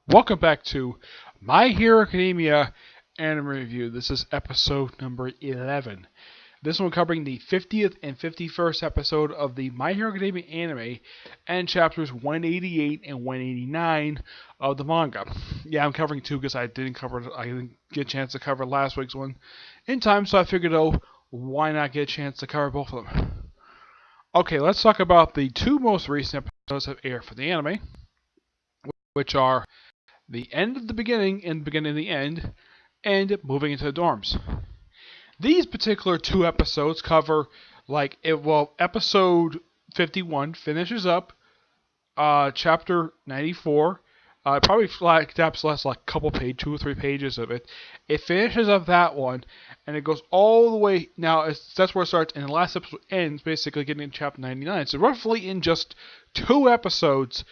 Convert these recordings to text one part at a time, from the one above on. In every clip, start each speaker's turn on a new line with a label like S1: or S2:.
S1: Welcome back to My Hero Academia Anime Review. This is episode number 11. This one covering the 50th and 51st episode of the My Hero Academia anime and chapters 188 and 189 of the manga. Yeah, I'm covering two because I didn't get a chance to cover last week's one in time, so I figured, why not get a chance to cover both of them? Okay, let's talk about the two most recent episodes that aired for the anime, which are the end of the beginning and the beginning of the end, and moving into the dorms. These particular two episodes cover, episode 51 finishes up chapter 94. Probably adapts less like a couple page, 2 or 3 pages of it. It finishes up that one, and it goes all the way. Now, that's where it starts, and the last episode ends basically getting into chapter 99. So, roughly in just 2 episodes,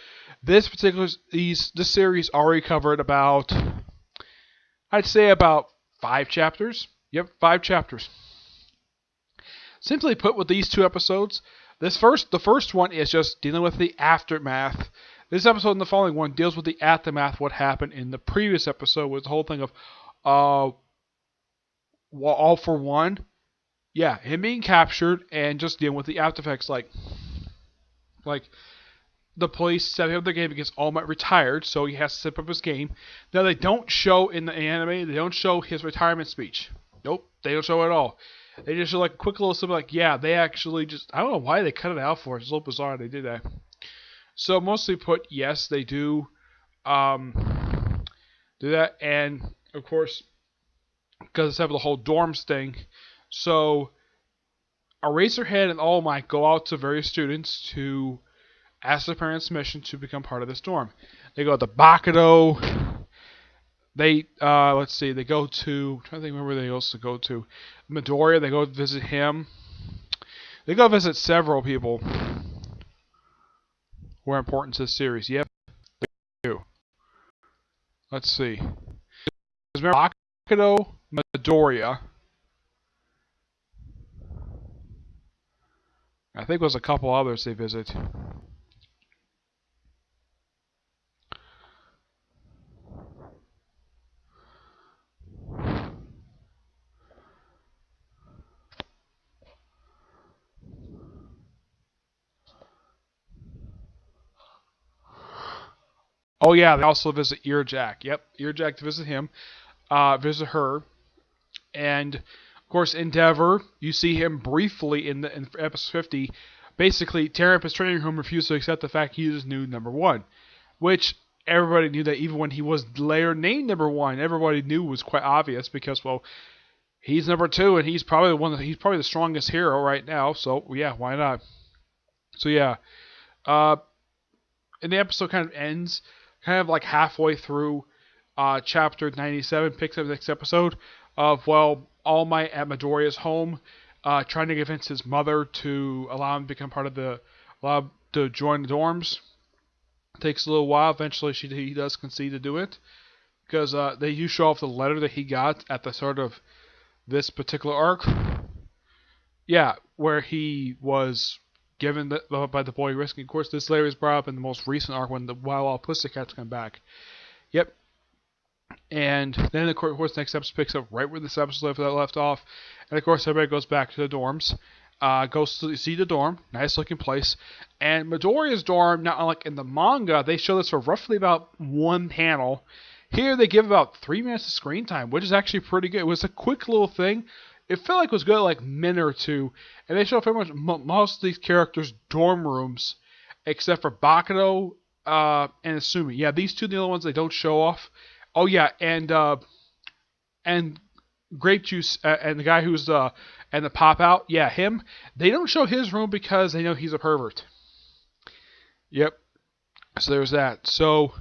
S1: this series already covered about, I'd say about 5 chapters. Yep, 5 chapters. Simply put, with these 2 episodes, the first one is just dealing with the aftermath. This episode and the following one deals with the aftermath, what happened in the previous episode, with the whole thing of All for One. Yeah, him being captured and just dealing with the after effects, like the police setting up the game because All Might retired, so he has to step up his game. Now, they don't show in the anime, they don't show his retirement speech. Nope, they don't show it at all. They just show like a quick little something like, yeah, they actually just, I don't know why they cut it out for us. It's a little bizarre they did that. So, mostly put, yes, they do do that. And, of course, because it's the whole dorms thing, so Eraserhead and All Might go out to various students to ask their parents' permission to become part of this dorm. They go to Bakudo. They, they go to, I'm trying to think where they also go to. Midoriya, they go visit him. They go visit several people who are important to the series. Yep, they do. Let's see. Remember Bakudo, Midoriya. I think there's a couple others they visit. Oh yeah, they also visit Earjack. Yep, Earjack to visit him, visit her, and of course Endeavor. You see him briefly in episode 50. Basically, tearing up his training room, refused to accept the fact he is new number 1, which everybody knew that even when he was later named number 1, everybody knew was quite obvious because, well, he's number 2 and he's probably the strongest hero right now. So yeah, why not? So yeah, and the episode kind of ends kind of like halfway through chapter 97, picks up the next episode of, well, All Might at Midoriya's home, trying to convince his mother to allow him to become part of to join the dorms. Takes a little while. Eventually, he does concede to do it because they do show off the letter that he got at the start of this particular arc. Yeah, where he was given by the boy risking. Of course, this later is brought up in the most recent arc when the Wild Pussycats come back. Yep. And then, of course, next episode picks up right where this episode left off. And, of course, everybody goes back to the dorms. Goes to see the dorm. Nice looking place. And Midoriya's dorm, not unlike in the manga, they show this for roughly about 1 panel. Here, they give about 3 minutes of screen time, which is actually pretty good. It was a quick little thing. It felt like it was good like a minute or 2. And they show pretty much most of these characters' dorm rooms, except for Bakudo and Asumi. Yeah, these two are the only ones they don't show off. Oh yeah, and Grape Juice and the guy who's and the Pop Out. Yeah, him. They don't show his room because they know he's a pervert. Yep. So there's that. So,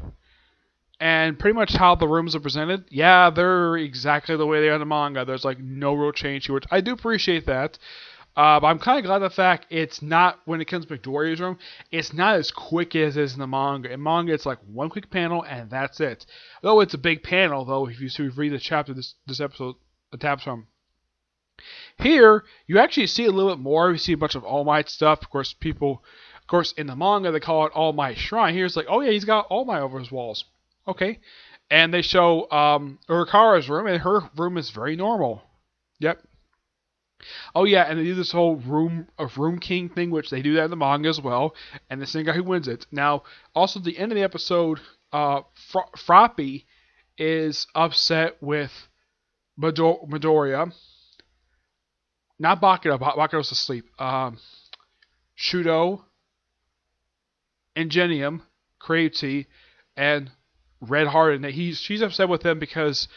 S1: and pretty much how the rooms are presented, yeah, they're exactly the way they are in the manga. There's like no real change to it. I do appreciate that. But I'm kind of glad the fact it's not, when it comes to Midoriya's room, it's not as quick as it is in the manga. In manga, it's like 1 quick panel and that's it. Though it's a big panel, though, if you read the chapter this episode adapts from. Here, you actually see a little bit more. You see a bunch of All Might stuff. Of course, in the manga, they call it All Might Shrine. Here, it's like, oh yeah, he's got All Might over his walls. Okay. And they show Urukara's room, and her room is very normal. Yep. Oh yeah, and they do this whole room king thing, which they do that in the manga as well. And the same guy who wins it. Now, also at the end of the episode, Froppy is upset with Midoriya. Not Bakuto. Bakuto's asleep. Shudo, Ingenium, Crazy, and Red Heart, and she's upset with them because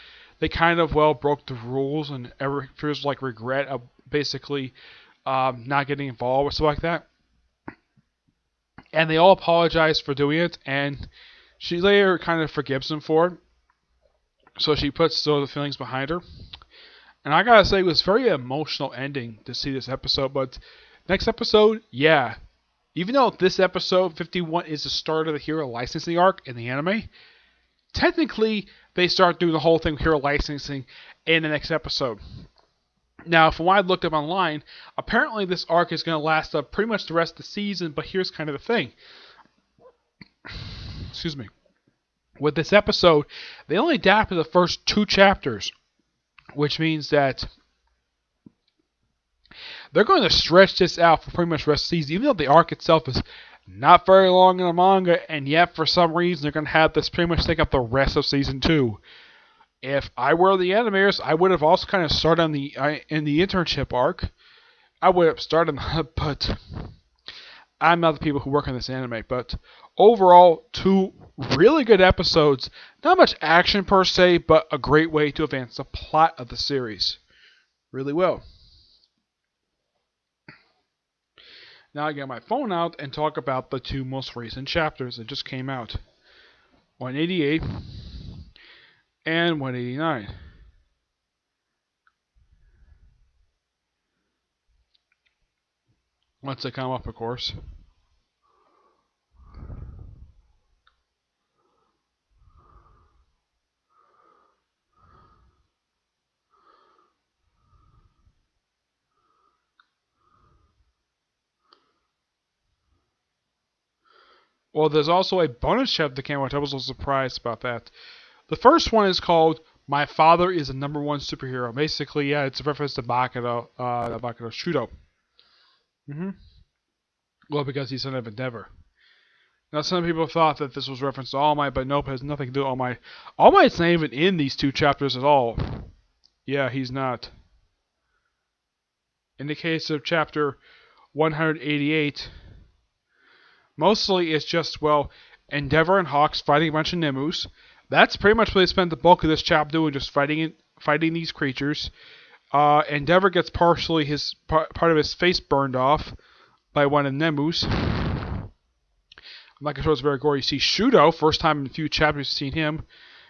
S1: they kind of broke the rules and ever feels like regret of basically not getting involved or stuff like that. And they all apologize for doing it, and she later kind of forgives them for it. So she puts those feelings behind her. And I gotta say, it was a very emotional ending to see this episode. But next episode, yeah. Even though this episode 51 is the start of the hero licensing arc in the anime, technically they start doing the whole thing with hero licensing in the next episode. Now, from what I looked up online, apparently this arc is going to last up pretty much the rest of the season, but here's kind of the thing. Excuse me. With this episode, they only adapted the first 2 chapters, which means that they're going to stretch this out for pretty much the rest of the season, even though the arc itself is not very long in the manga, and yet for some reason they're going to have this pretty much take up the rest of season 2. If I were the animators, I would have also kind of started on in the internship arc. I would have started, but I'm not the people who work on this anime. But overall, 2 really good episodes. Not much action per se, but a great way to advance the plot of the series. Really well. Now I get my phone out and talk about the 2 most recent chapters that just came out. 188 and 189. Once they come up, of course. Well, there's also a bonus chapter that came out. I was a little surprised about that. The first one is called "My Father is the Number One Superhero." Basically, yeah, it's a reference to Bakuto Shudo. Well, because he's son of Endeavor. Now, some people thought that this was reference to All Might, but nope, it has nothing to do with All Might. All Might's not even in these 2 chapters at all. Yeah, he's not. In the case of chapter 188, mostly it's just, Endeavor and Hawks fighting a bunch of Nemus. That's pretty much what they spent the bulk of this chapter doing, just fighting these creatures. Endeavor gets partially part of his face burned off by one of Nemus. I'm not sure it's very gory. You see Shudo, first time in a few chapters you've seen him.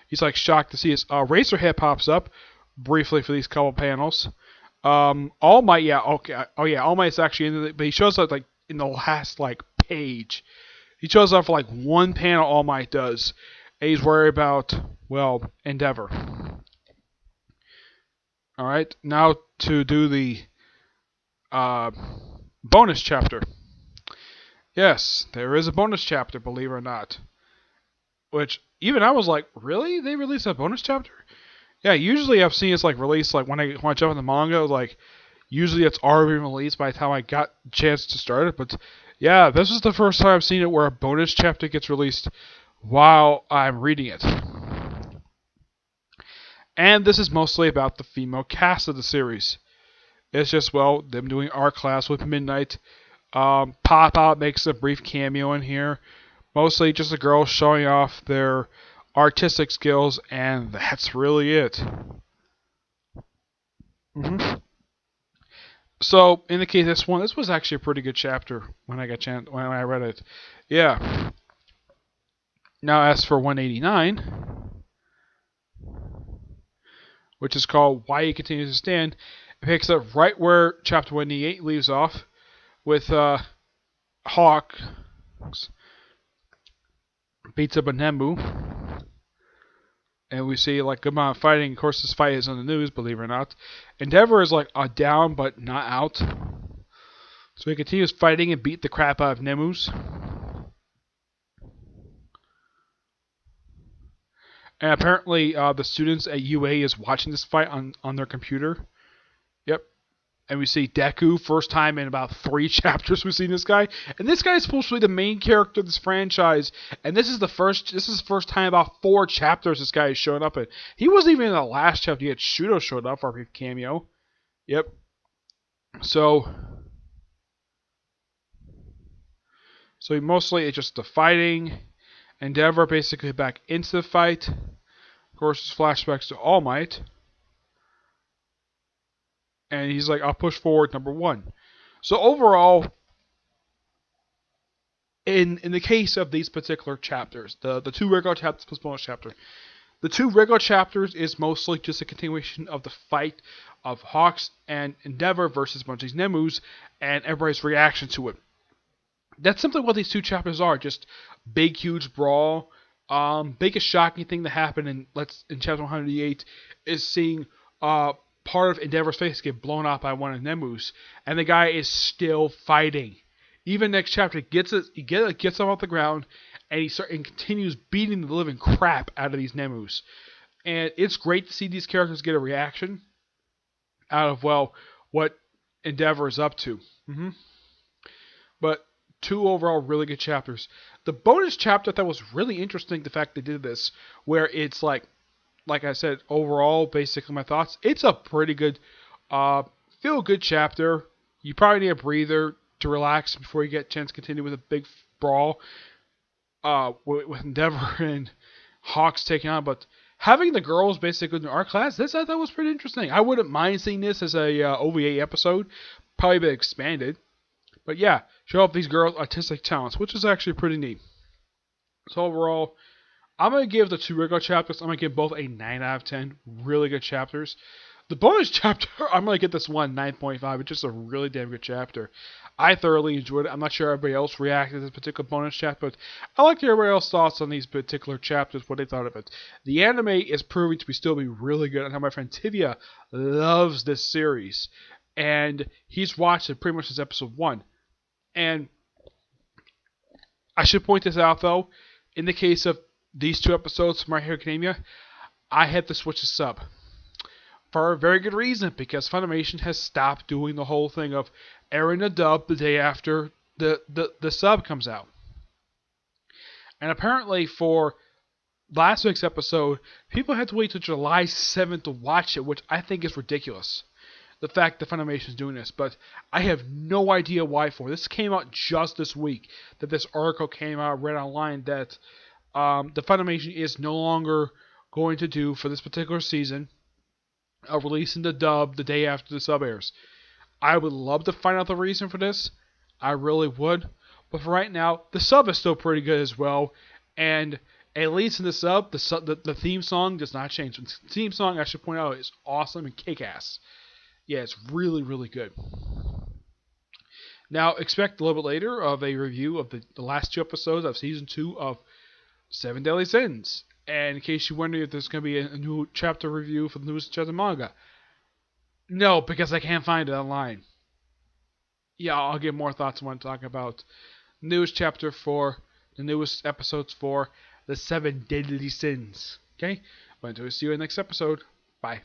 S1: He's like shocked to see his Razorhead pops up briefly for these couple panels. All Might, yeah, okay, oh yeah, All Might's actually in it, but he shows up like in the last page. He shows up for like 1 panel. All Might does. And he's worried about Endeavor. All right, now to do the bonus chapter. Yes, there is a bonus chapter, believe it or not. Which even I was like, really? They released a bonus chapter? Yeah, usually I've seen it's released when I jump in the manga, usually it's already been released by the time I got a chance to start it. But yeah, this is the first time I've seen it where a bonus chapter gets released while I'm reading it. And this is mostly about the female cast of the series. It's just, them doing art class with Midnight. Pop Out makes a brief cameo in here. Mostly just the girls showing off their artistic skills, and that's really it. So, in the case of this one, this was actually a pretty good chapter when I read it. Yeah. Now, as for 189, which is called Why He Continues to Stand, it picks up right where chapter 188 leaves off, with Hawk beats up a Nemu, and we see good amount of fighting. Of course, this fight is on the news, believe it or not. Endeavor is down but not out, so he continues fighting and beat the crap out of Nemus. And apparently, the students at UA is watching this fight on their computer. Yep. And we see Deku, first time in about 3 chapters we've seen this guy. And this guy is supposed to be the main character of this franchise. And this is the first time about 4 chapters this guy is showing up in. He wasn't even in the last chapter yet. Shudo showed up for a brief cameo. Yep. So mostly it's just the fighting. Endeavor basically back into the fight. Of course, there's flashbacks to All Might. And he's like, I'll push forward number 1. So overall, in the case of these particular chapters, the 2 regular chapters plus bonus chapter, the 2 regular chapters is mostly just a continuation of the fight of Hawks and Endeavor versus a bunch of these Nemus and everybody's reaction to it. That's simply what these 2 chapters are, just big, huge brawl. Biggest shocking thing that happened in chapter 188 is seeing part of Endeavor's face get blown out by one of Nemus, and the guy is still fighting. Even next chapter, he gets him off the ground, and and continues beating the living crap out of these Nemus. And it's great to see these characters get a reaction out of, well, what Endeavor is up to. But 2 overall really good chapters. The bonus chapter that was really interesting, the fact they did this, where it's like I said, overall, basically my thoughts. It's a pretty good, feel-good chapter. You probably need a breather to relax before you get a chance to continue with a big brawl with Endeavor and Hawks taking on. But having the girls basically in our class, I thought was pretty interesting. I wouldn't mind seeing this as a OVA episode, probably a bit expanded. But yeah, show off these girls' artistic talents, which is actually pretty neat. So overall, I'm going to give the 2 regular chapters, I'm going to give both a 9 out of 10. Really good chapters. The bonus chapter, I'm going to get this one 9.5. It's just a really damn good chapter. I thoroughly enjoyed it. I'm not sure everybody else reacted to this particular bonus chapter, but I like to hear everybody else's thoughts on these particular chapters, what they thought of it. The anime is proving to still be really good. I know my friend Tivia loves this series, and he's watched it pretty much since episode 1. And I should point this out, though, in the case of these 2 episodes from My Hero Academia, I had to switch to sub. For a very good reason, because Funimation has stopped doing the whole thing of airing a dub the day after the sub comes out. And apparently for last week's episode, people had to wait till July 7th to watch it, which I think is ridiculous. The fact that Funimation is doing this, but I have no idea why for. This came out just this week, that this article came out, read online, that the Funimation is no longer going to do, for this particular season, releasing the dub the day after the sub airs. I would love to find out the reason for this. I really would. But for right now, the sub is still pretty good as well. And at least in the sub, the theme song does not change. The theme song, I should point out, is awesome and kick-ass. Yeah, it's really, really good. Now, expect a little bit later of a review of the last 2 episodes of Season 2 of 7 Deadly Sins. And in case you wonder if there's going to be a new chapter review for the newest chapter manga. No, because I can't find it online. Yeah, I'll get more thoughts when I'm talking about the newest chapter for, the newest episodes for the 7 Deadly Sins. Okay? But until we see you in the next episode, bye.